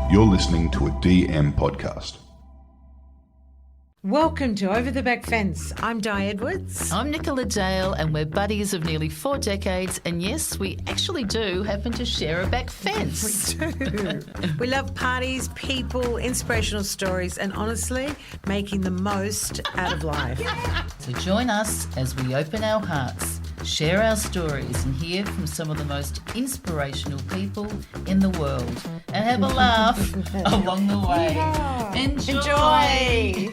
You're listening to a DM podcast. Welcome to Over the Back Fence. I'm Di Edwards. I'm Nicola Dale, and we're buddies of nearly 4 decades. And yes, we actually do happen to share a back fence. We do. We love parties, people, inspirational stories, and honestly, making the most out of life. So join us as we open our hearts, share our stories, and hear from some of the most inspirational people in the world. And have a laugh along the way. Yeah. Enjoy.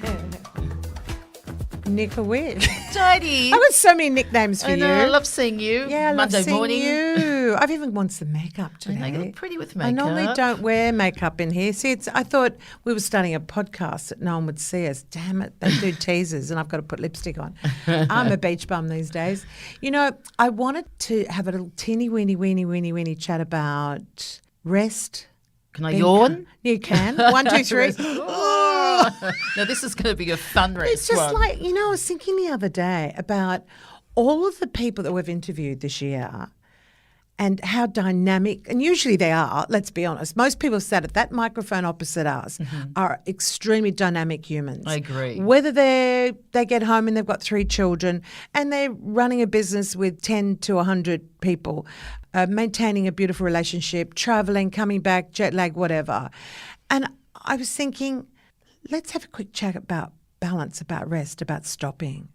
Nick a Wish. Tidy. I've got so many nicknames for I you. know, I love seeing you. Yeah, I love Monday seeing morning. you. I've even worn some makeup today. I know, you look pretty with makeup. I normally don't wear makeup in here. See, I thought we were starting a podcast that no one would see us. Damn it, they do teasers and I've got to put lipstick on. I'm a beach bum these days. You know, I wanted to have a little teeny weeny chat about rest. Can I yawn? You can. 1, 2, 3. Now, this is going to be a fun rest It's just one. like, you know, I was thinking the other day about all of the people that we've interviewed this year and how dynamic, and usually they are, let's be honest, most people sat at that microphone opposite us are extremely dynamic humans. I agree. Whether they get home and they've got 3 children and they're running a business with 10 to 100 people, maintaining a beautiful relationship, traveling, coming back, jet lag, whatever. And I was thinking, let's have a quick chat about balance, about rest, about stopping.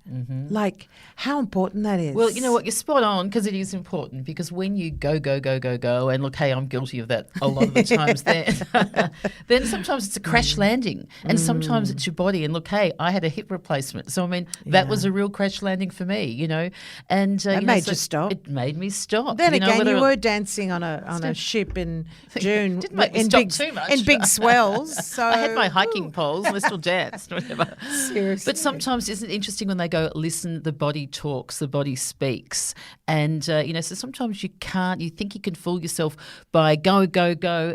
Like how important that is. Well, you know what, you're spot on, because it is important, because when you go, and look, hey, I'm guilty of that a lot of the times then sometimes it's a crash landing, and sometimes it's your body, and look, hey, I had a hip replacement. So, I mean, that was a real crash landing for me, you know. And That made you stop. It made me stop. Then you know, again, whether you were dancing on a ship in June didn't make me in stop big too much. in big swells. So I had my hiking poles and I still danced, whatever. Seriously. But sometimes isn't it interesting when they go, listen, the body talks, the body speaks. And, you know, so sometimes you think you can fool yourself by go,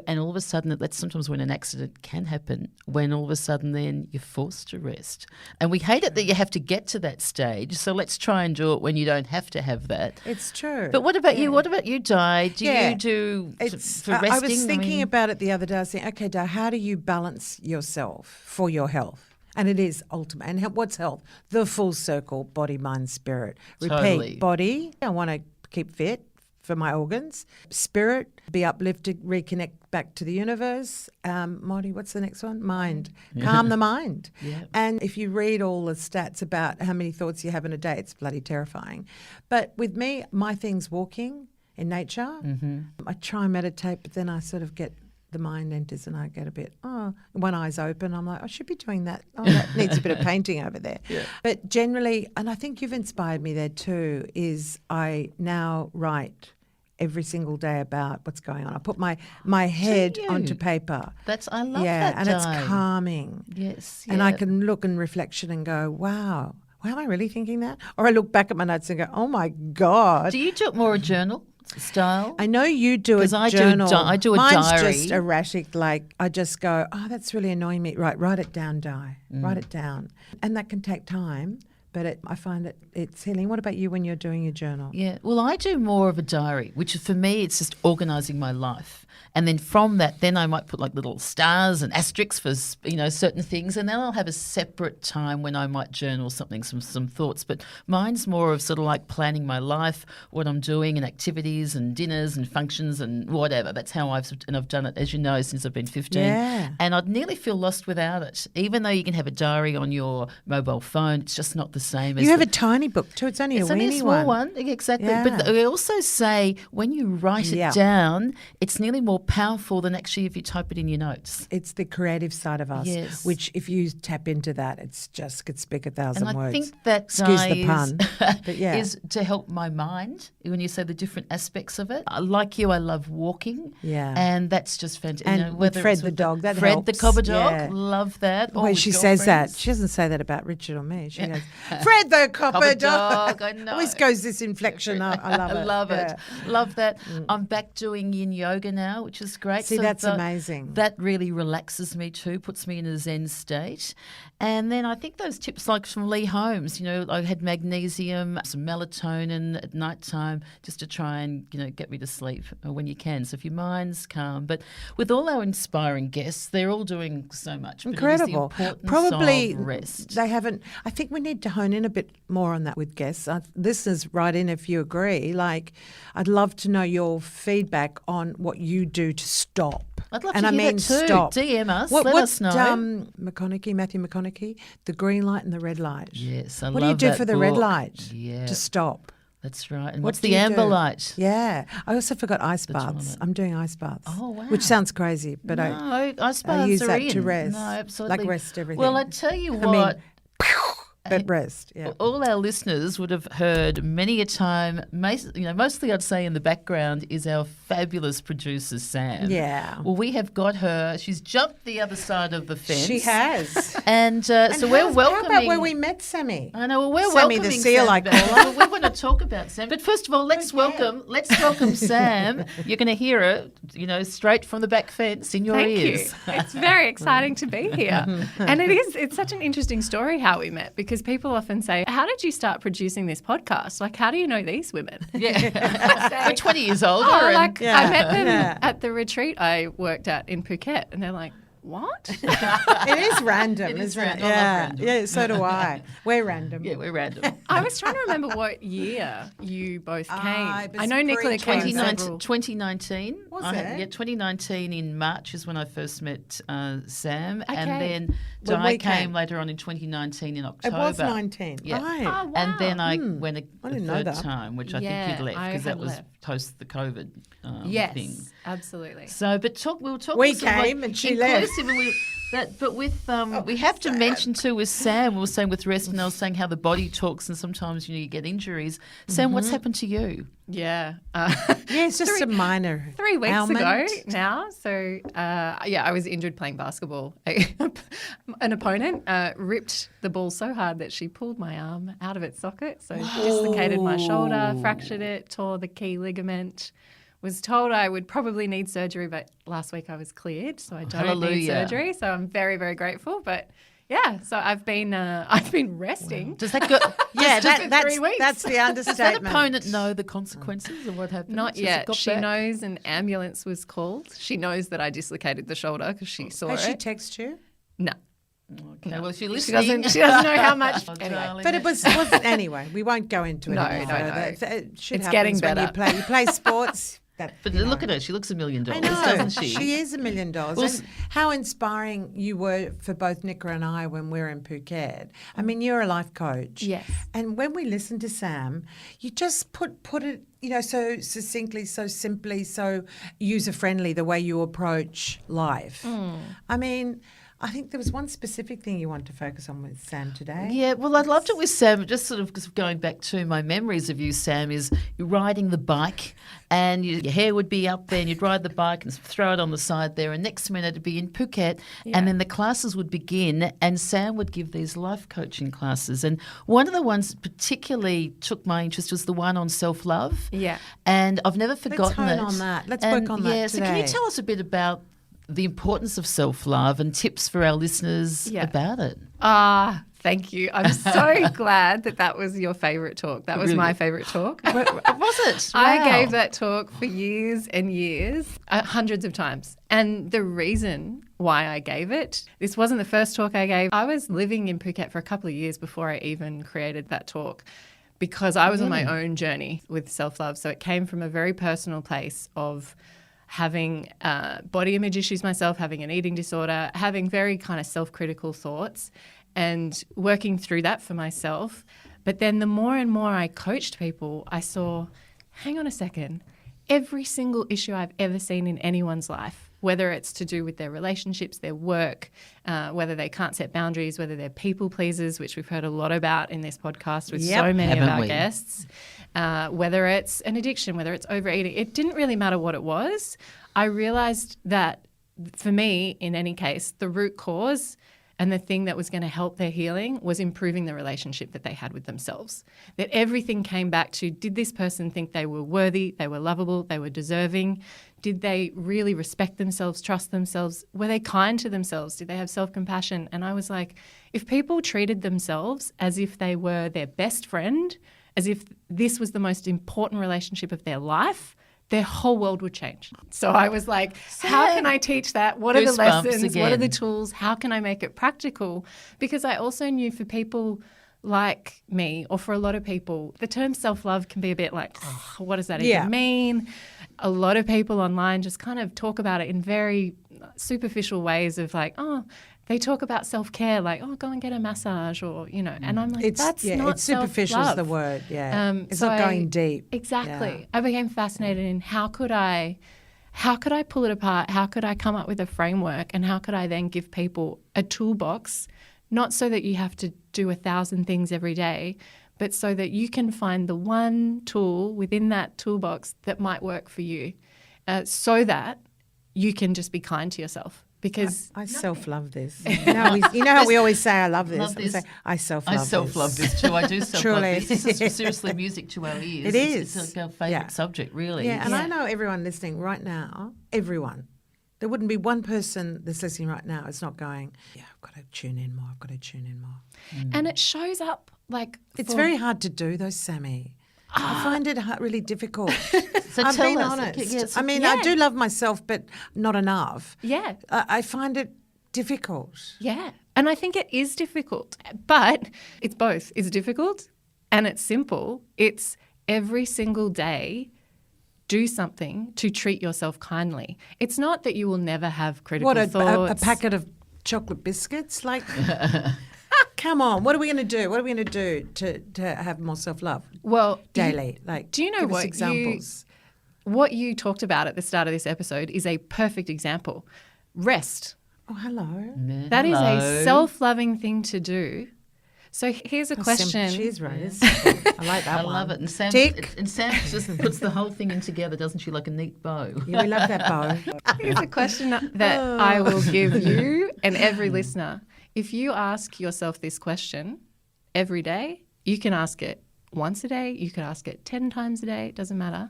and all of a sudden, that's sometimes when an accident can happen, when all of a sudden then you're forced to rest. And we hate it that you have to get to that stage, so let's try and do it when you don't have to have that. It's true. But what about you? What about you, Di? Do you do for resting? I was thinking about it the other day. I was thinking, okay, Di, how do you balance yourself for your health? And it is ultimate. And what's health? The full circle, body, mind, spirit. Repeat, Totally. body, I want to keep fit for my organs. Spirit, be uplifted, reconnect back to the universe. Modi, what's the next one? Mind. Calm the mind. Yeah. And if you read all the stats about how many thoughts you have in a day, it's bloody terrifying. But with me, my thing's walking in nature. I try and meditate, but then I sort of get the mind enters and I get a bit, one eye's open. I'm like, I should be doing that. Oh, that needs a bit of painting over there. Yeah. But generally, and I think you've inspired me there too, is I now write every single day about what's going on. I put my head onto paper. I love yeah, that, and Di. it's calming. Yes. And I can look in reflection and go, wow, am I really thinking that? Or I look back at my notes and go, oh my God. Do you do it more a journal style? I know you do a I journal. I do a Mine's diary. just erratic. Like I just go, oh, that's really annoying me. Right, write it down, Di. Write it down. And that can take time, but I find it's healing. What about you when you're doing your journal? Yeah, well, I do more of a diary, which for me, it's just organising my life. And then from that, then I might put like little stars and asterisks for, you know, certain things. And then I'll have a separate time when I might journal something, some thoughts. But mine's more of sort of like planning my life, what I'm doing and activities and dinners and functions and whatever. That's how I've done it, as you know, since I've been 15. Yeah. And I'd nearly feel lost without it. Even though you can have a diary on your mobile phone, it's just not the same as You have a tiny book too. It's only it's a only weenie a small one. exactly. Yeah. But they also say when you write it down, it's nearly more powerful than actually if you type it in your notes. It's the creative side of us, Yes. which if you tap into that, it's just could speak 1,000 And I words. think that Excuse the pun, but yeah. is to help my mind when you say the different aspects of it. Like you, I love walking. Yeah. And that's just fantastic. And you know, with whether Fred it's the with dog, that Fred helps. the cobber dog, Yeah. love that. The Or way with she says that. girlfriends. She doesn't say that about Richard or me. She goes, Fred the copper Copper dog. dog, I Always know. goes this inflection. I love it. I love it. Yeah. Love that. I'm back doing yin yoga now. now, which is great. See, that's amazing. That really relaxes me too, puts me in a zen state. And then I think those tips like from Lee Holmes, I had magnesium, some melatonin at night time just to try and, get me to sleep when you can. So if your mind's calm. But with all our inspiring guests, they're all doing so much. Incredible. But it is the importance Probably of rest. they haven't. I think we need to hone in a bit more on that with guests. Listeners, write in if you agree. Like, I'd love to know your feedback on what you do to stop. I'd love and to I hear mean that too. stop. DM us. Let us know. Matthew McConaughey, the green light and the red light. Yes, I what love do you do that for the red book. light? Yeah. To stop. That's right. And What what's do the you amber do? light? Yeah. I also forgot ice one on baths. it. I'm doing ice baths. Oh, wow. Which sounds crazy, but No, ice baths I use are that in. to rest. No, absolutely. Like rest everything. Well, I tell you I what. mean, but rest, yeah. All our listeners would have heard many a time, mostly I'd say in the background is our fabulous producer, Sam. Yeah. Well, we have got her. She's jumped the other side of the fence. She has. And so we're welcoming. How about where we met Sammy? I know. Well, we're Sammy welcoming the seal, Sam I back. call her. Well, we want to talk about Sam. But first of all, let's welcome Sam. You're going to hear her, straight from the back fence in your Thank ears. you. It's very exciting to be here. And it's such an interesting story how we met, because people often say, how did you start producing this podcast? Like, how do you know these women? Yeah. We're 20 years older. I met them Yeah. at the retreat I worked at in Phuket, and they're like, what? It is random, It is isn't random. it? I love Yeah. random. Yeah, so do I. We're random. Yeah, we're random. I was trying to remember what year you both came. it was I know Nicola came 2019, several. 2019. Was I it? Yeah, 2019 in March is when I first met Sam. Okay. And then When Di we came came. later on in 2019 in It October. was 19. Yeah. Right. Oh, wow. And then I went I a didn't know third that. time, which I Yeah, think you'd left I because that had was left. post the COVID Yes, thing. absolutely. So, but we'll talk. We sort of like came and she left. inclusive, and but with we have to mention too with Sam. We were saying with rest, and I was saying how the body talks, and sometimes you get injuries. Sam, what's happened to you? Yeah. Yeah, it's just a minor 3 weeks ailment. ago now. So, I was injured playing basketball. An opponent ripped the ball so hard that she pulled my arm out of its socket. So, dislocated my shoulder, fractured it, tore the key ligament. Was told I would probably need surgery, but last week I was cleared, so I don't need Hallelujah. surgery. So I'm very, very grateful. But yeah, so I've been resting. Does that go? Yeah, Just for 3 weeks. that's the Does that understatement. opponent know the consequences of what happened? Not Has it yet. got She back? knows an ambulance was called. She knows that I dislocated the shoulder because she saw Has she it. text you? No. Okay, well, she She listening. doesn't know how much. Oh, Anyway. darling. But it wasn't anyway. We won't go into it. No, any no, further. no. It should It's happens getting when better. you play sports. But look at her; she looks $1 million, I know. doesn't she? She is $1 million. Well, And how inspiring you were for both Nicola and I when we were in Phuket. I mean, you're a life coach. Yes. And when we listen to Sam, you just put it, so succinctly, so simply, so user-friendly, the way you approach life. I mean, I think there was one specific thing you want to focus on with Sam today. Yeah, well, I loved it with Sam. Just sort of going back to my memories of you, Sam, is you're riding the bike and your hair would be up there and you'd ride the bike and throw it on the side there, and next minute it'd be in Phuket and then the classes would begin and Sam would give these life coaching classes. And one of the ones that particularly took my interest was the one on self-love. Yeah. And I've never forgotten hone it. on that. Let's And, work on that So can you today. tell us a bit about the importance of self-love and tips for our listeners about it? Thank you. I'm so glad that was your favourite talk. That was Really? my favourite talk. Was it? I Wow. gave that talk for years and years, hundreds of times. And the reason why I gave it, this wasn't the first talk I gave. I was living in Phuket for a couple of years before I even created that talk, because I was on my own journey with self-love. So it came from a very personal place of having body image issues myself, having an eating disorder, having very kind of self-critical thoughts and working through that for myself. But then the more and more I coached people, I saw, hang on a second, every single issue I've ever seen in anyone's life, whether it's to do with their relationships, their work, whether they can't set boundaries, whether they're people pleasers, which we've heard a lot about in this podcast with so many of Haven't our we? guests, whether it's an addiction, whether it's overeating, it didn't really matter what it was. I realised that for me, in any case, the root cause and the thing that was going to help their healing was improving the relationship that they had with themselves. That everything came back to, did this person think they were worthy, they were lovable, they were deserving? Did they really respect themselves, trust themselves? Were they kind to themselves? Did they have self-compassion? And I was like, if people treated themselves as if they were their best friend, as if this was the most important relationship of their life, their whole world would change. So I was like, how can I teach that? What are the lessons? What are the tools? How can I make it practical? Because I also knew for people like me, or for a lot of people, the term self-love can be a bit like, oh, what does that even mean? A lot of people online just kind of talk about it in very superficial ways of like, oh, they talk about self-care, like, oh, go and get a massage, or, you know, and I'm like, that's not it's superficial is the word, it's so not going deep. Exactly. Yeah. I became fascinated in how could I pull it apart? How could I come up with a framework, and how could I then give people a toolbox, not so that you have to do 1,000 things every day, but so that you can find the one tool within that toolbox that might work for you, so that you can just be kind to yourself. Because I self-love this. You know how we always say, I love this. Love this. I self-love this. I self-love this too. I do self-love Truly. this. This is seriously music to our ears. It is. It's like our favourite subject, really. Yeah, and I know everyone listening right now, everyone, there wouldn't be one person that's listening right now that's not going, yeah, I've got to tune in more, I've got to tune in more. And it shows up like... It's very hard to do though, Sammy. I find it really difficult. So I'm tell being us. honest. Yes. I mean, I do love myself, but not enough. Yeah. I find it difficult. Yeah. And I think it is difficult, but it's both. It's difficult and it's simple. It's every single day do something to treat yourself kindly. It's not that you will never have critical thoughts. A packet of chocolate biscuits? Like, come on, what are we going to do? What are we going to do to have more self-love? Well, daily. Like, do you know give us what examples? What you talked about at the start of this episode is a perfect example. Rest. Oh, hello. Yeah, That is hello. a self-loving thing to do. So here's a question. She's right. It's simple. I like that I one. love it. And Sam, Tick. Just puts the whole thing in together, doesn't she, like a neat bow? Yeah, we love that bow. Here's a question that I will give you and every listener. If you ask yourself this question every day, you can ask it once a day, you could ask it 10 times a day, it doesn't matter.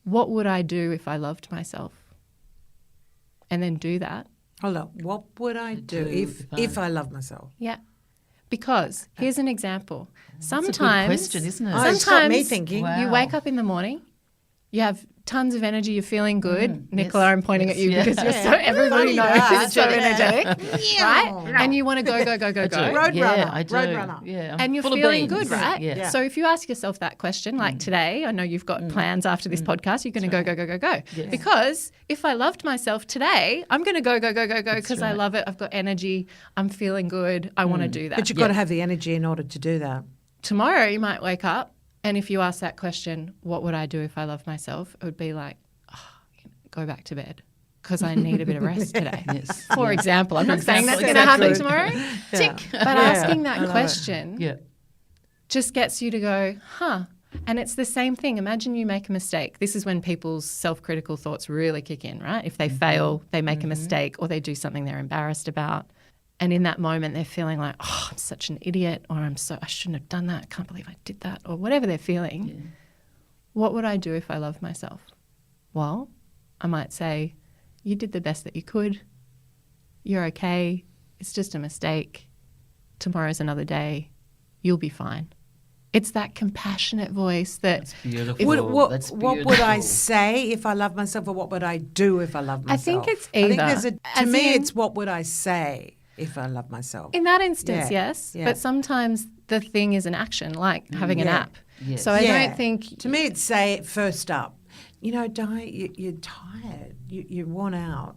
What would I do if I loved myself? And then do that. Hold on. What would I do if I love myself? Yeah. Because here's an example. Sometimes, That's a good question, isn't it? Oh, it's got sometimes me thinking. Wow. you wake up in the morning, you have tons of energy, you're feeling good. Nicola, yes, I'm pointing yes, at you yeah. because you're so, everybody knows you're so energetic, right? And you want to go. Road Yeah, runner. I do. Road runner. Yeah, I'm And you're full of feeling beans. good, right? Yeah. So if you ask yourself that question, like today, I know you've got plans after this podcast, you're going to go. Yes. Because if I loved myself today, I'm going to go because I right. love it. I've got energy. I'm feeling good. I want to do that. But you've got to have the energy in order to do that. Tomorrow you might wake up and if you ask that question, what would I do if I loved myself? It would be like, go back to bed because I need a bit of rest today. Yes. For example, I'm not saying that's Exactly. going to happen tomorrow. Tick. But asking that question Yeah. just gets you to go, huh? And it's the same thing. Imagine you make a mistake. This is when people's self-critical thoughts really kick in, right? If they fail, they make a mistake or they do something they're embarrassed about. And in that moment, they're feeling like, oh, I'm such an idiot, or I shouldn't have done that. I can't believe I did that, or whatever they're feeling. Yeah. What would I do if I loved myself? Well, I might say, you did the best that you could. You're okay. It's just a mistake. Tomorrow's another day. You'll be fine. It's that compassionate voice that That's beautiful. That's What would I beautiful. say if I love myself, or what would I do if I love myself? I think it's I think either. there's to As me, in- it's what would I say if I love myself. in that instance, Yeah, yes. yeah. But sometimes the thing is an action, like having an Yeah. app. Yes. So I Yeah. don't think To me, it's say it first up. You know, you're tired. You're worn out.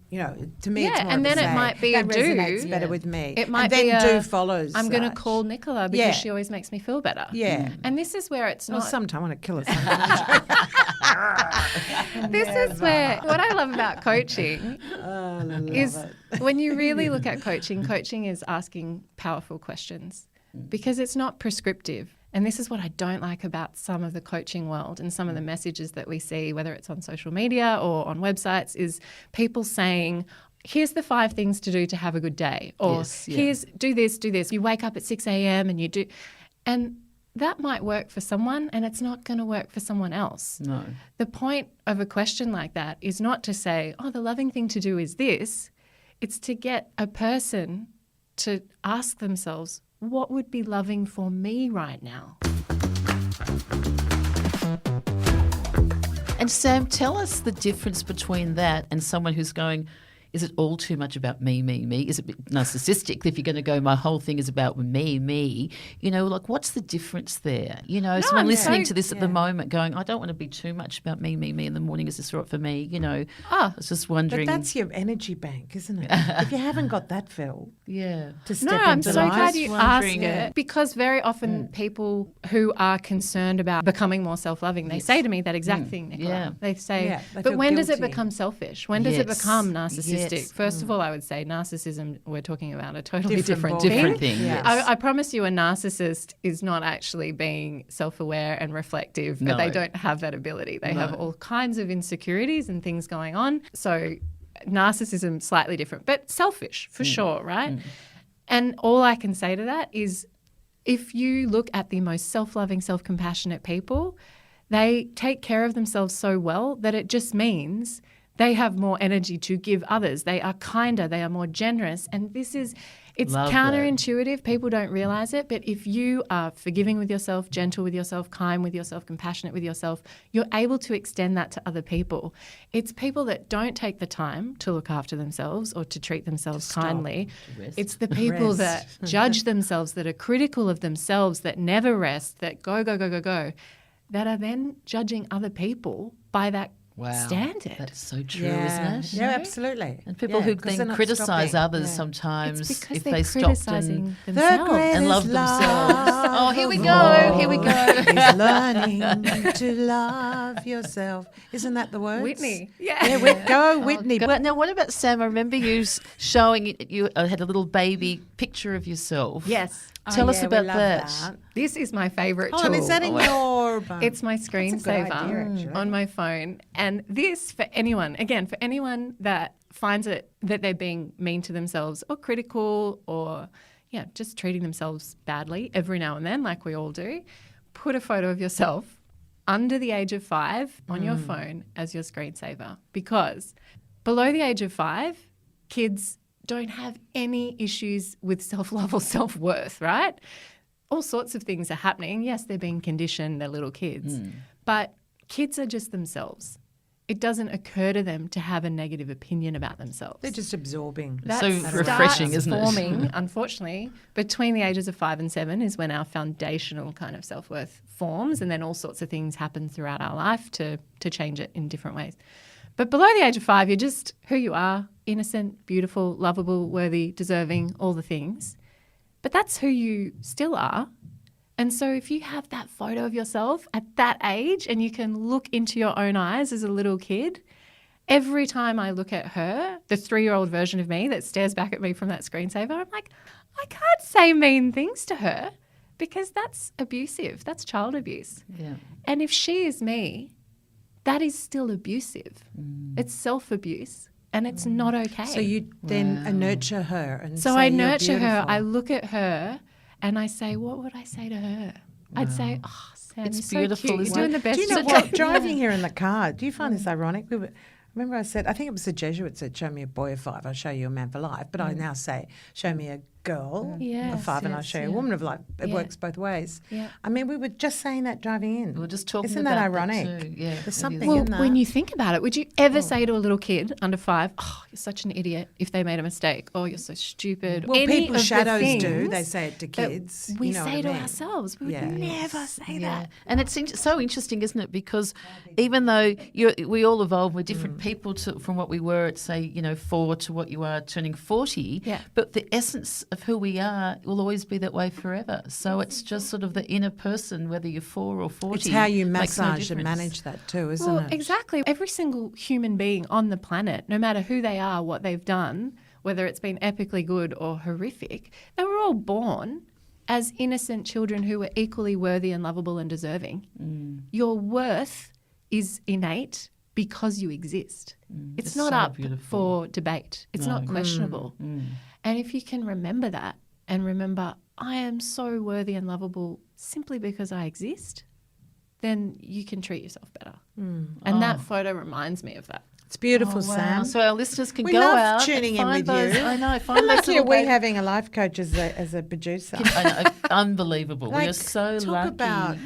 You know, to me, it's Yeah, more and of a then it say. might be that a do. resonates better Yeah. with me. it might and then be a, do follows. I'm going to such. call Nicola because Yeah. she always makes me feel better. Yeah. And this is where it's Well, not. sometime I want to kill her. This is where what I love about coaching is when you really look at coaching is asking powerful questions because it's not prescriptive. And this is what I don't like about some of the coaching world and some of the messages that we see, whether it's on social media or on websites, is people saying, here's the 5 things to do to have a good day. Or Yes, yeah. here's do this. You wake up at 6 a.m. and you do. And that might work for someone and it's not going to work for someone else. No. The point of a question like that is not to say, oh, the loving thing to do is this. It's to get a person to ask themselves, what would be loving for me right now? And Sam, tell us the difference between that and someone who's going, is it all too much about me, me, me? Is it a bit narcissistic if you're going to go, my whole thing is about me, me? You know, like what's the difference there? You know, someone listening to this at the moment going, I don't want to be too much about me, me, me in the morning. Is this right for me? You know, I was just wondering. But that's your energy bank, isn't it? If you haven't got that, Phil, yeah. to step No, into I'm so life. glad you asked wondering, it because very often people who are concerned about becoming more self-loving, they say to me that exact thing, Nicola. Yeah. They say, they but feel when does it guilty. become selfish? When does it Yes. become narcissistic? Yes. First of all, I would say narcissism, we're talking about a totally Different different ballgame. thing. Yes. I promise you a narcissist is not actually being self-aware and reflective. No. They don't have that ability. They have all kinds of insecurities and things going on. So narcissism, slightly different, but selfish for sure, right? And all I can say to that is if you look at the most self-loving, self-compassionate people, they take care of themselves so well that it just means they have more energy to give others. They are kinder. They are more generous. And it's Love counterintuitive. People don't realize it. But if you are forgiving with yourself, gentle with yourself, kind with yourself, compassionate with yourself, you're able to extend that to other people. It's people that don't take the time to look after themselves or to treat themselves kindly. rest. It's the people that judge themselves, that are critical of themselves, that never rest, that go, that are then judging other people by that standard. That's so true, isn't it? Yeah, absolutely. And people who 'cause they're then not criticise stopping. others Yeah. sometimes It's because if they're they stopped criticising and themselves. and love themselves. Oh, here we of go. Here we all go. is learning to love yourself. Isn't that the words? Whitney. Yeah, go Whitney. Well, now, what about Sam? I remember you showing you had a little baby picture of yourself. Yes. Tell us we about love that. This is my favourite Oh, tool. and is that in your bum? It's my That's a good idea, screensaver actually. on my phone. And this, for anyone that finds it that they're being mean to themselves or critical or, just treating themselves badly every now and then, like we all do, put a photo of yourself under the age of 5 on your phone as your screensaver. Because below the age of 5, kids don't have any issues with self-love or self-worth, right? All sorts of things are happening. Yes, they're being conditioned, they're little kids. But kids are just themselves. It doesn't occur to them to have a negative opinion about themselves. They're just absorbing. That So refreshing, starts isn't it? forming, unfortunately, between the ages of 5 and 7 is when our foundational kind of self-worth forms, and then all sorts of things happen throughout our life to change it in different ways. But below the age of 5, you're just who you are, innocent, beautiful, lovable, worthy, deserving, all the things. But that's who you still are. And so if you have that photo of yourself at that age and you can look into your own eyes as a little kid, every time I look at her, the 3-year-old version of me that stares back at me from that screensaver, I'm like, I can't say mean things to her because that's abusive. That's child abuse. Yeah. And if she is me, that is still abusive. It's self-abuse and it's not okay. So you then nurture her and So say, I "You're nurture her. beautiful." I look at her and I say, what would I say to her? I'd say, oh, Sam, It's you're beautiful, so cute. isn't You're it? doing the best Do you know you what? can." Driving here in the car, do you find this ironic? Remember I said, I think it was the Jesuits that showed me a boy of 5, I'll show you a man for life. But I now say, show me a girl of Yes, 5 and I'll yes, show you a yeah. woman of life. It Yeah. works both ways. Yeah. I mean, we were just saying that driving in. We were just talking Isn't about that that ironic? too. Yeah, it There's is. something Well, in that. when you think about it, would you ever say to a little kid under 5, oh, you're such an idiot if they made a mistake? Oh, you're so stupid. Well, Any people of the shadows do. things They say it to that kids. We You know say what to I mean? ourselves. We would Yeah. never say that. And it's so interesting, isn't it? Because even though we all evolve, we're different people from what we were at, say, 4 to what you are turning 40. Yeah. But the essence of who we are will always be that way forever. So it's just sort of the inner person, whether you're 4 or 40. It's how you makes no massage and difference. manage that too, isn't Well, it? exactly. Every single human being on the planet, no matter who they are, what they've done, whether it's been epically good or horrific, they were all born as innocent children who were equally worthy and lovable and deserving. Your worth is innate because you exist. It's It's not so up beautiful. for debate. It's not questionable. And if you can remember that and remember, I am so worthy and lovable simply because I exist, then you can treat yourself better. And that photo reminds me of that. It's beautiful, Oh, wow. Sam. So our listeners can We go love out tuning and in find with those. you. I know. How Find those lucky are little we baby- having a life coach as a producer? I know, unbelievable. We are Like, so talk lucky. about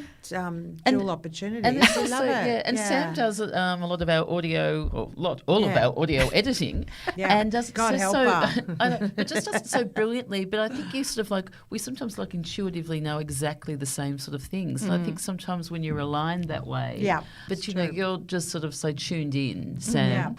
dual opportunities. And it's I also, love it. and Sam does a lot of our audio, all of Yeah. our audio editing, Yeah. and does it God so, help so her. I know, but just does it so brilliantly. But I think you sort of like, we sometimes like intuitively know exactly the same sort of things. And I think sometimes when you're aligned that way, Yeah, but it's you know, true. you're just sort of so tuned in, Sam. Yeah.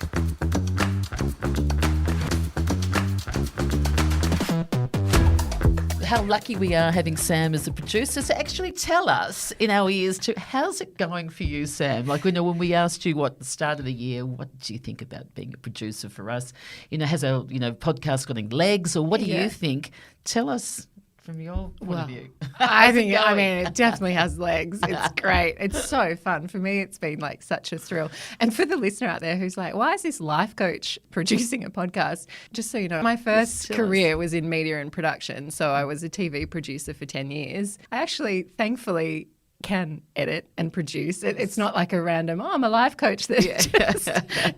How lucky we are having Sam as a producer to actually tell us in our ears too, how's it going for you, Sam? Like, we know when we asked you what the start of the year, what do you think about being a producer for us? You know, has our podcast got any legs, or what do you think? Tell us from your point of view. I think, I mean, it definitely has legs. It's great. It's so fun. For me, it's been like such a thrill. And for the listener out there who's like, why is this life coach producing a podcast? Just so you know, my first career was in media and production. So I was a TV producer for 10 years. I actually, thankfully, can edit and produce. It's not like a random, I'm a life coach that just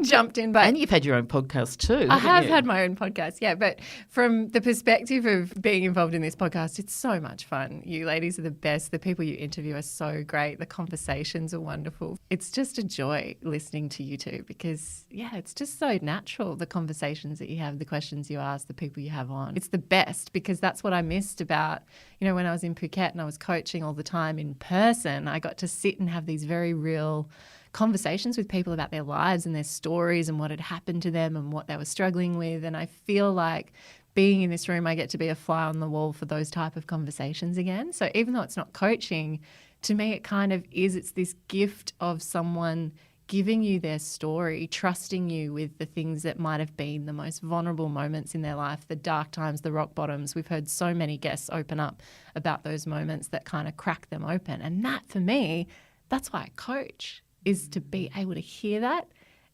jumped in. But And you've had your own podcast too. I haven't have you? had my own podcast, yeah. But from the perspective of being involved in this podcast, it's so much fun. You ladies are the best. The people you interview are so great. The conversations are wonderful. It's just a joy listening to you two because, yeah, it's just so natural, the conversations that you have, the questions you ask, the people you have on. It's the best because that's what I missed about, you know, when I was in Phuket and I was coaching all the time in person. I got to sit and have these very real conversations with people about their lives and their stories and what had happened to them and what they were struggling with. And I feel like being in this room, I get to be a fly on the wall for those type of conversations again. So even though it's not coaching, to me it kind of is. It's this gift of someone giving you their story, trusting you with the things that might have been the most vulnerable moments in their life, the dark times, the rock bottoms. We've heard so many guests open up about those moments that kind of crack them open. And that, for me, that's why I coach, is to be able to hear that.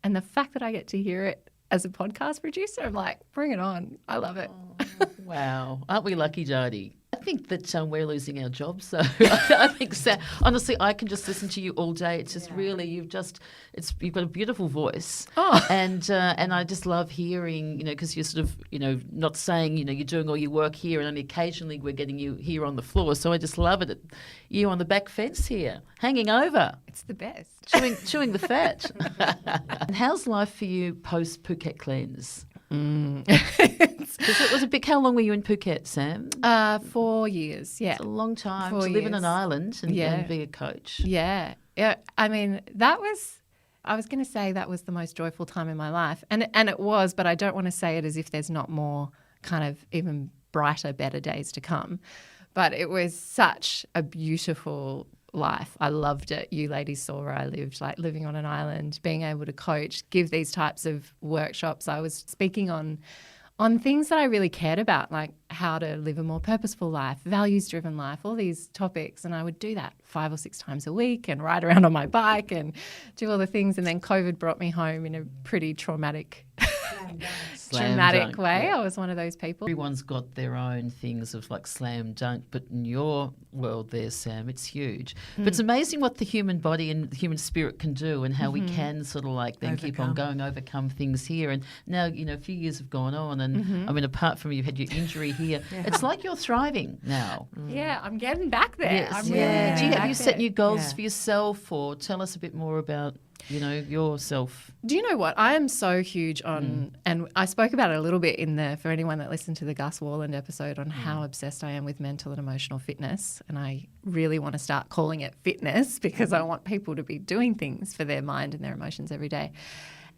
And the fact that I get to hear it as a podcast producer, I'm like, bring it on. I love it. Wow. Aren't we lucky, Jodie? I think that we're losing our jobs. So I think, honestly, I can just listen to you all day. It's just really, you've got a beautiful voice. Oh. And I just love hearing, you know, because you're sort of, you know, not saying, you know, you're doing all your work here and only occasionally we're getting you here on the floor. So I just love it. You on the back fence here, hanging over. It's the best. Chewing the fat. And how's life for you post Phuket cleanse? Because it was a big. How long were you in Phuket, Sam? 4 years, yeah. It's a long time 4 to live in years. an island and be a coach. Yeah. I mean, I was going to say that was the most joyful time in my life. And it was, but I don't want to say it as if there's not more kind of even brighter, better days to come. But it was such a beautiful life. I loved it. You ladies saw where I lived, like living on an island, being able to coach, give these types of workshops. I was speaking on things that I really cared about, like how to live a more purposeful life, values-driven life, all these topics. And I would do that 5 or 6 times a week and ride around on my bike and do all the things. And then COVID brought me home in a pretty traumatic way. Yeah. I was one of those people. Everyone's got their own things of like slam dunk, but in your world there, Sam, it's huge. But it's amazing what the human body and the human spirit can do and how we can sort of like then keep on going, overcome things here. And now, you know, a few years have gone on and I mean, apart from you had your injury here, it's like you're thriving now. Yeah, I'm getting back there. Yes. I'm really Do you, back have you set there. new goals Yeah. for yourself, or tell us a bit more about, you know, yourself? Do you know what? I am so huge on, and I spoke about it a little bit in for anyone that listened to the Gus Worland episode on how obsessed I am with mental and emotional fitness. And I really want to start calling it fitness because I want people to be doing things for their mind and their emotions every day.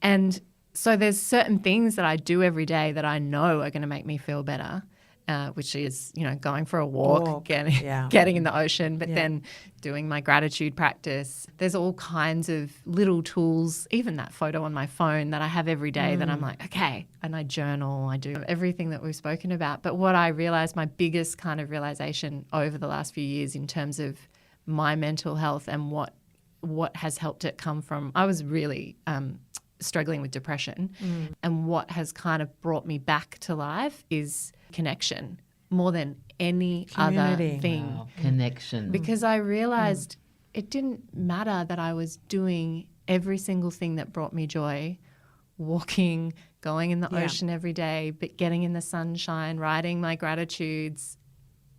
And so there's certain things that I do every day that I know are going to make me feel better. Which is, you know, going for a walk, getting in the ocean, but then doing my gratitude practice. There's all kinds of little tools, even that photo on my phone that I have every day that I'm like, okay, and I journal, I do everything that we've spoken about. But what I realized, my biggest kind of realization over the last few years in terms of my mental health and what has helped it come from, I was really struggling with depression. And what has kind of brought me back to life is connection more than any Community. other thing. Wow. Connection. Because I realized it didn't matter that I was doing every single thing that brought me joy, walking, going in the ocean every day, but getting in the sunshine, writing my gratitudes.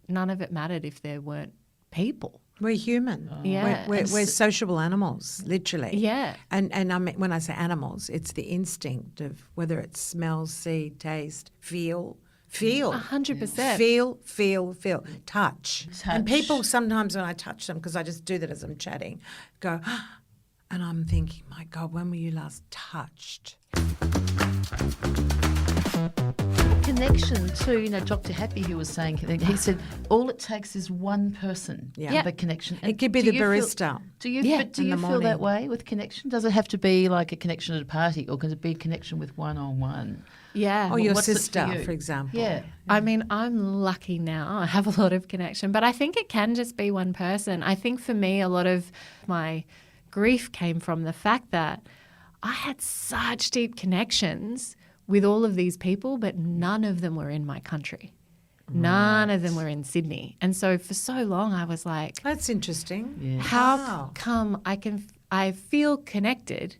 None of it mattered if there weren't people. We're human. Yeah. We're sociable animals, literally. Yeah. And I mean, when I say animals, it's the instinct of whether it's smell, see, taste, feel. 100%. Feel. Touch. And people sometimes when I touch them, because I just do that as I'm chatting, go, and I'm thinking, my God, when were you last touched? Connection too, Dr. Happy, who was saying, he said, all it takes is one person to have a connection. And It could be do the you barista. do you, Yeah. but do in you the feel that morning. way with connection? Does it have to be like a connection at a party, or can it be a connection with one-on-one? Yeah. Or your what's it for sister, you? for example. Yeah. I mean, I'm lucky now. I have a lot of connection, but I think it can just be one person. I think for me, a lot of my grief came from the fact that I had such deep connections with all of these people, but none of them were in my country. None of them were in Sydney. And so for so long, I was like, That's interesting. Yeah. how come I feel connected,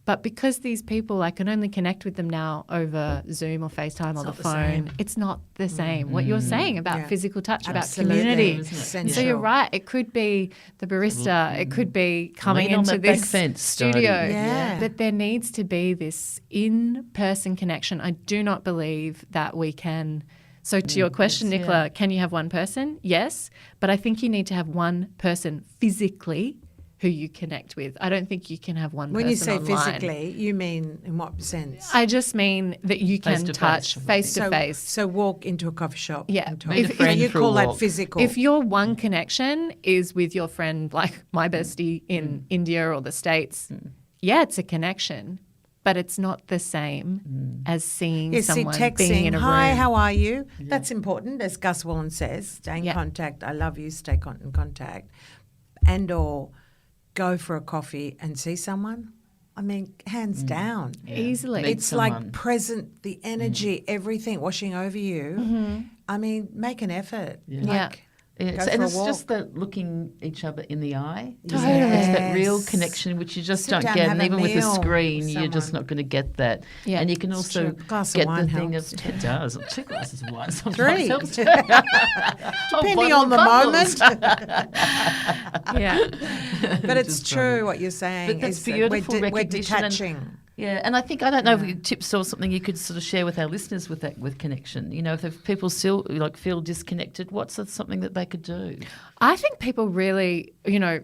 but because these people, I can only connect with them now over Zoom or FaceTime or the not the phone. same. It's not the same. What you're saying about Yeah. physical touch, Absolutely. about community. Essential. So you're right. It could be the barista. It could be coming Lean on into that back this fence, studio. Dodie. Yeah. But there needs to be this in-person connection. I do not believe that we can. So to your question, Nicola, can you have one person? Yes. But I think you need to have one person physically who you connect with. I don't think you can have one When person you say online. physically, you mean in what sense? I just mean that you can Face-to-face, touch I face to so, face. So walk into a coffee shop. Yeah. And talk. Meet a friend you for a call that walk. physical. If your one connection is with your friend, like my bestie in India or the States, yeah, it's a connection, but it's not the same as seeing someone texting, being in a hi, room. how are you? That's important, as Gus Wallen says. Stay in Yeah. contact. I love you. Stay in contact. And or go for a coffee and see someone. I mean, hands down. Easily. Meet It's someone. like present, the energy, everything washing over you. I mean, make an effort. Yeah. Like, Yeah, go and for a it's just walk. that looking each other in the eye. Totally. It's that real Yes. connection which you just Sit don't down, get. have And a even with a meal screen, with you're just someone. not going to get that. Yeah, And you can it's also true. A glass of get wine the thing helps of, too. it does. 2 glasses of wine sometimes Three. helps. Depending on the moment. Yeah. But it's Just true what you're saying. But that's is that beautiful we're recognition and- detaching. Yeah, and I think, I don't know if you tips or something you could sort of share with our listeners with that, with connection. If people still feel disconnected, what's something that they could do? I think people really,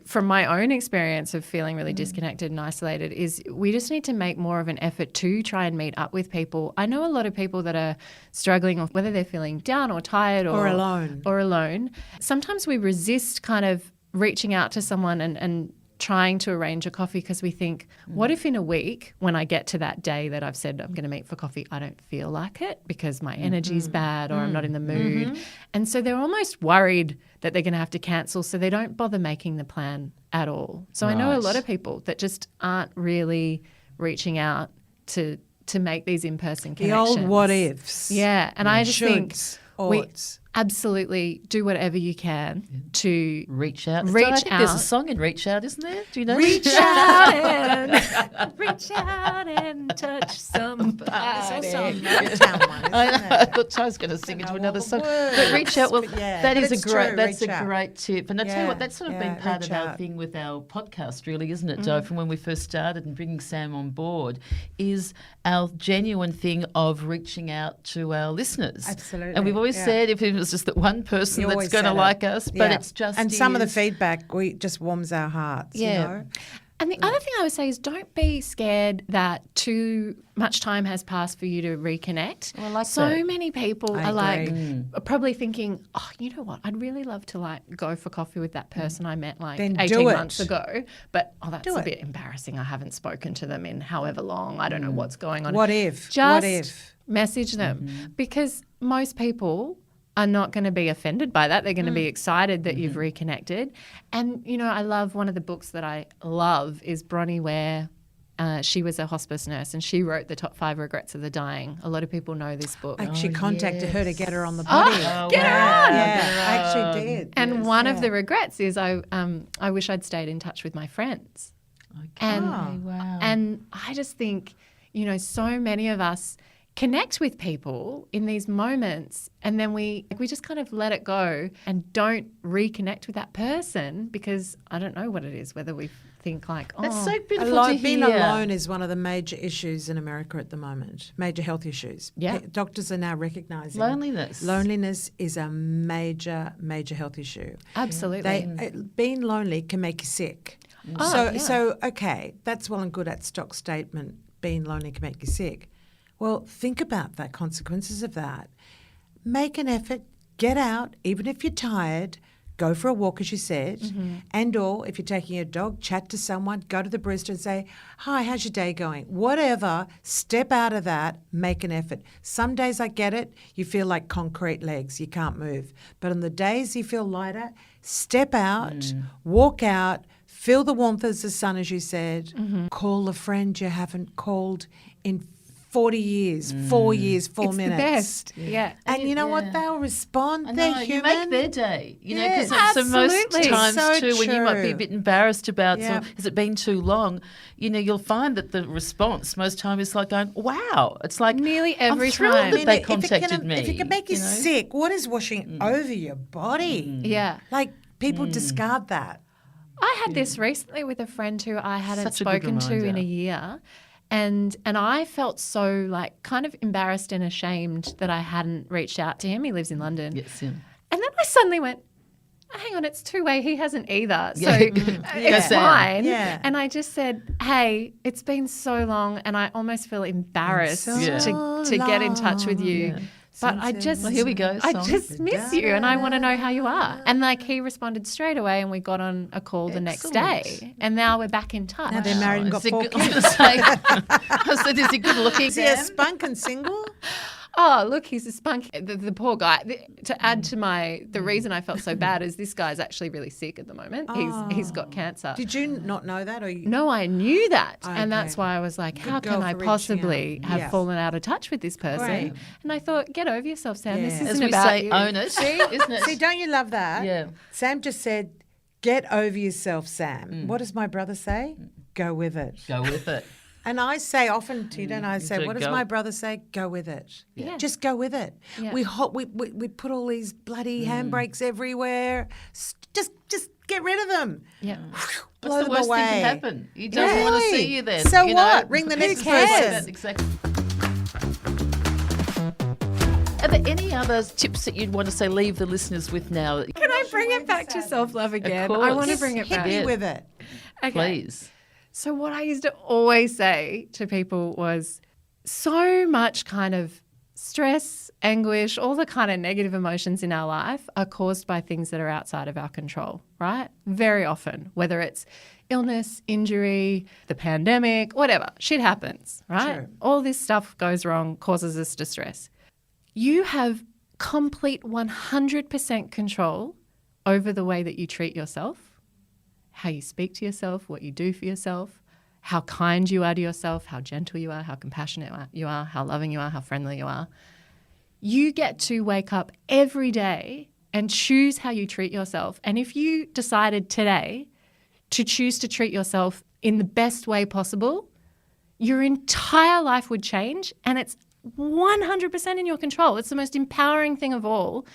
from my own experience of feeling really disconnected and isolated, is we just need to make more of an effort to try and meet up with people. I know a lot of people that are struggling, or whether they're feeling down or tired Or alone. Sometimes we resist kind of reaching out to someone and trying to arrange a coffee because we think, what if in a week when I get to that day that I've said I'm going to meet for coffee, I don't feel like it because my energy's bad or I'm not in the mood. And so they're almost worried that they're going to have to cancel, so they don't bother making the plan at all. So I know a Right. lot of people that just aren't really reaching out to make these in-person The connections. old what ifs. Yeah, and I just think Shoulds, we oughts. absolutely do whatever you can to Reach out. Reach I think there's a out. song in Reach Out, isn't there? Do you know? reach out and touch somebody. It's also a Motown one, isn't I it? thought I was going to sing into know another all the song. But reach out. Well, words, but yeah. that But is a it's great. true, That's reach a out. great tip. And I tell you what, Yeah, that's sort of yeah, been part reach of our out. thing with our podcast, really, isn't it, Joe? From when we first started and bringing Sam on board, is our genuine thing of reaching out to our listeners. Absolutely, And we've always yeah. said if it was just that one person You that's always going to said it. like us, but Yeah. it's just and some of the is. feedback just warms our hearts. Yeah. You know? And the other thing I would say is don't be scared that too much time has passed for you to reconnect. Oh, I like so that. many people I are like agree. are probably thinking, oh, you know what? I'd really love to go for coffee with that person I met Then do 18 it. months ago. But that's Do a it. bit embarrassing. I haven't spoken to them in however long. I don't know what's going on. What if? Just What if? message them because most people are not going to be offended by that. They're going to be excited that you've reconnected. And, I love one of the books that I love is Bronnie Ware, She was a hospice nurse and she wrote the top 5 regrets of the dying. A lot of people know this book. I actually contacted her to get her on the body. Get her on! Yeah, I actually did. And one of the regrets is I wish I'd stayed in touch with my friends. Okay. And, and I just think, so many of us connect with people in these moments and then we just kind of let it go and don't reconnect with that person because I don't know what it is, whether we think like, It's so beautiful to hear. Being alone is one of the major issues in America at the moment, major health issues. Yeah. Doctors are now recognising Loneliness. Loneliness is a major, major health issue. Absolutely. Being lonely can make you sick. So, okay, that's well and good at stock statement, being lonely can make you sick. Well, think about the consequences of that. Make an effort, get out, even if you're tired, go for a walk, as you said, and or if you're taking a dog, chat to someone, go to the barista and say, hi, how's your day going? Whatever, step out of that, make an effort. Some days I get it, you feel like concrete legs, you can't move. But on the days you feel lighter, step out, walk out, feel the warmth of the sun, as you said, call a friend you haven't called in 40 years, 4 years, 4 it's minutes. the best. Yeah. And you know what? They'll respond. They're You human. make their day, Yes. because it's the most Absolutely. times So too when you might be a true. bit embarrassed about, Yeah. has it been too long? You'll find that the response most time is like going, wow. It's like, Nearly every I'm thrilled time. that they if it contacted can, me. If it can make you sick, what is washing over your body? Yeah. Like, people discard that. I had this recently with a friend who I hadn't Such a good spoken to in reminder. a year. And I felt so kind of embarrassed and ashamed that I hadn't reached out to him. He lives in London. Yes, yeah. And then I suddenly went, hang on, it's two-way. He hasn't either. So Yeah. it's Sam. fine. Yeah. And I just said, hey, it's been so long and I almost feel embarrassed So to get in touch with you. Yeah. But I just, Well, here we go, I song. just miss you and I want to know how you are. And he responded straight away and we got on a call the next day. Excellent. And now we're back in touch. Now they're married and got Is he 4 good- I was kids. gonna say, I said, is he good looking? Is he a Sam? spunk and single? Oh, look, he's a spunk. The poor guy. To add to the reason I felt so bad is this guy's actually really sick at the moment. He's got cancer. Did you not know that? Or you, No, I knew that. Okay. And that's why I was like, how girl can I for reaching possibly out. have Yeah. fallen out of touch with this person? Great. And I thought, get over yourself, Sam. This Yeah. isn't As we about say, you. own it, isn't it? See, don't you love that? Yeah. Sam just said, get over yourself, Sam. What does my brother say? Go with it. Go with it. And I say often to you, don't I say, do, what does go. my brother say? Go with it. Yeah. Just go with it. Yeah. We put all these bloody handbrakes everywhere. Just get rid of them. Yeah. Blow What's the them worst away. thing can happen? He doesn't want to Really? see you then. So you know? what? Ring the Who next cares? person. Exactly. Are there any other tips that you'd want to say, leave the listeners with now? Can I bring it back to self-love again? course. I want to Just bring it Hit back. me with it. Okay. Please. So what I used to always say to people was so much kind of stress, anguish, all the kind of negative emotions in our life are caused by things that are outside of our control, right? Very often, whether it's illness, injury, the pandemic, whatever, shit happens, right? True. All this stuff goes wrong, causes us distress. You have complete 100% control over the way that you treat yourself, how you speak to yourself, what you do for yourself, how kind you are to yourself, how gentle you are, how compassionate you are, how loving you are, how friendly you are. You get to wake up every day and choose how you treat yourself. And if you decided today to choose to treat yourself in the best way possible, your entire life would change and it's 100% in your control. It's the most empowering thing of all.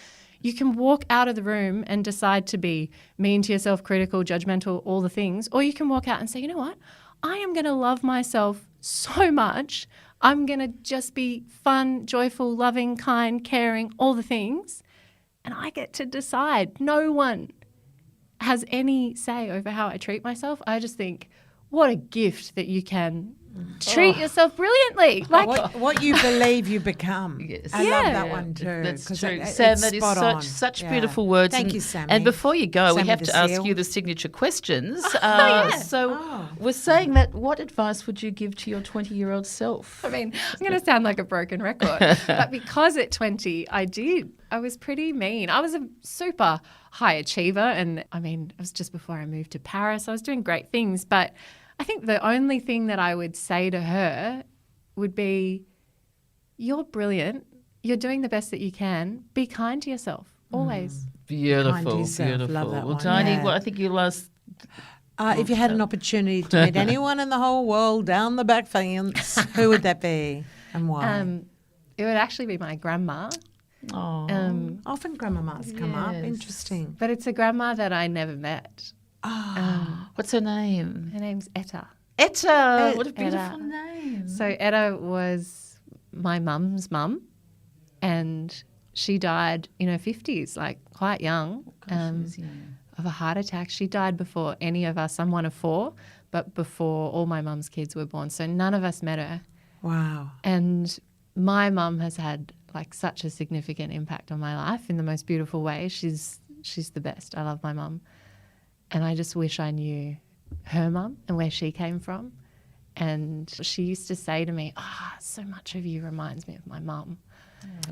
You can walk out of the room and decide to be mean to yourself, critical, judgmental, all the things, or you can walk out and say, you know what? I am going to love myself so much. I'm going to just be fun, joyful, loving, kind, caring, all the things. And I get to decide. No one has any say over how I treat myself. I just think, what a gift that you can treat yourself brilliantly. Like, What you believe you become. Yes. I Yeah. love that one too. That's 'cause true. it- Sam, it's that is spot on. such Yeah. beautiful words. Thank and, you, Sammy. And before you go, we Sammy have the to ask seal. you the signature questions. yes. So we're saying that, what advice would you give to your 20-year-old self? I mean, I'm going to sound like a broken record, but because at 20 I was pretty mean. I was a super high achiever and I mean, it was just before I moved to Paris. I was doing great things, but I think the only thing that I would say to her would be, you're brilliant. You're doing the best that you can. Be kind to yourself, always. Beautiful, yourself. beautiful. Love that Well, one. Tiny, Yeah. well, I think you last... If you had an opportunity to meet anyone in the whole world down the back fence, who would that be and why? It would actually be my grandma. Oh, Often grandmamas come up. Yes. Interesting. But it's a grandma that I never met. what's her name? Her name's Etta. Etta. What a Etta. beautiful name. So Etta was my mum's mum, and she died in her 50s, like quite young, of a heart attack. She died before any of us. I'm one of 4, but before all my mum's kids were born. So none of us met her. Wow. And my mum has had like such a significant impact on my life in the most beautiful way. She's the best. I love my mum. And I just wish I knew her mum and where she came from. And she used to say to me, so much of you reminds me of my mum.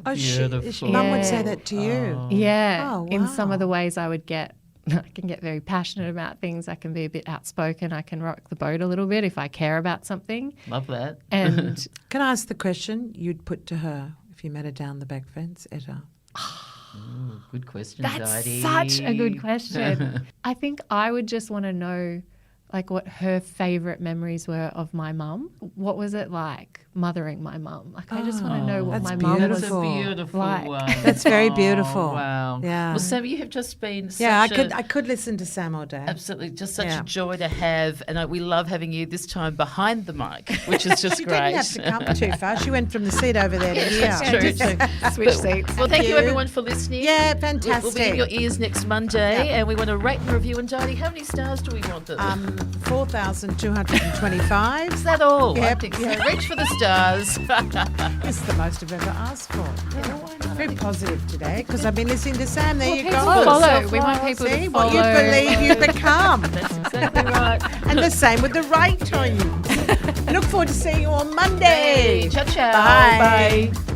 Oh, Beautiful. Mum would say that to you. Yeah. Oh, In some wow. of the ways I can get very passionate about things. I can be a bit outspoken. I can rock the boat a little bit if I care about something. Love that. And Can I ask the question you'd put to her if you met her down the back fence, Etta? Ooh, good question, that's Didie. such a good question. I think I would just want to know like what her favourite memories were of my mum. What was it like mothering my mum? Like I just want to know what that's my mum was. That's a beautiful like. one. That's very Oh, beautiful. wow. Yeah. Well, Sam, you have just been such Yeah, a... I could listen to Sam all day. Absolutely, just such Yeah. a joy to have, and we love having you this time behind the mic, which is just She great. didn't have to come too far. She went from the seat over there to here. That's true. too. Switch seats. Well, thank you you. everyone for listening. Yeah, We'll be fantastic. in your ears next Monday, and we want to rate and review. And Didie, how many stars do we want them? 4,225. Is that all? I Yep. think so. Reach for the stars. It's the most I've ever asked for. Very positive today because I've been listening to Sam. There you People go. follow. We want people See to what follow. you believe you become. That's exactly right. And the same with the ratings. Look forward to seeing you on Monday. Ciao, ciao. Bye. Bye.